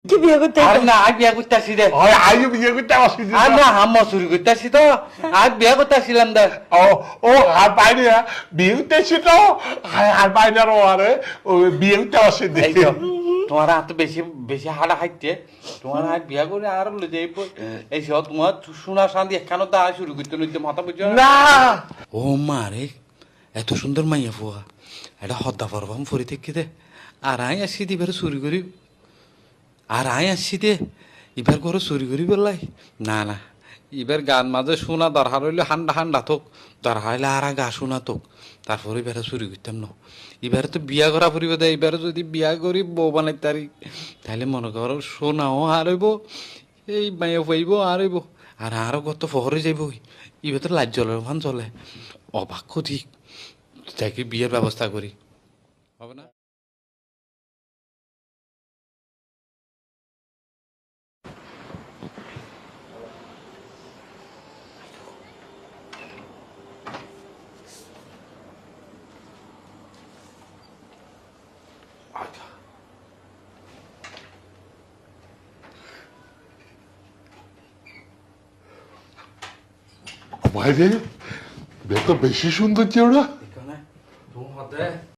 কি বিয়ে করতে আর না আজ বিয়া করতেছি রে হয় আইও বিয়ে করতে আসি আর না হাম্মা চুরি করতেছি তো আজ বিয়া করতেছিলাম দা ও ও আর পাইনি বিয়ে করতেছি তো আর পাইনি আর আরে ও বিয়ে করতে আসি এই তো তোমার হাত বেশি বেশি হাড়া খাইতে তোমার হাত বিয়া করে আর লই যাইব এই সব তোমার সোনা শান্তি একখানো দা শুরু করতে লইতে মাথা বুঝছো না ও মারে এত সুন্দর মাইয়া ফুয়া এটা হদ্দা পরবাম ফরি থেকে দে আর আই আসি দিবার চুরি করি আর আই আসছি দে এবার করে চুরি করি বললাই না না এবার গান মাঝে শোনা দরকার হইলে হান্ডা হান্ডা থাক দরকার হইলে আর গা শোনা থাক তারপরে এবারে চুরি করতাম না এবারে তো বিয়া করা পরিব দেয় এবারে যদি বিয়া করি বউ বানাই তারি তাহলে মনে করো সোনাও হারইব এই মাইয়া পাইব হারইব আর আরও কত ফহরে যাইব এবার তো লাজ জলের ভান চলে অবাক ঠিক তাকে বিয়ের ব্যবস্থা করি হবে না বাইরে মেয়ে তো বেশি সুন্দর যে ওরা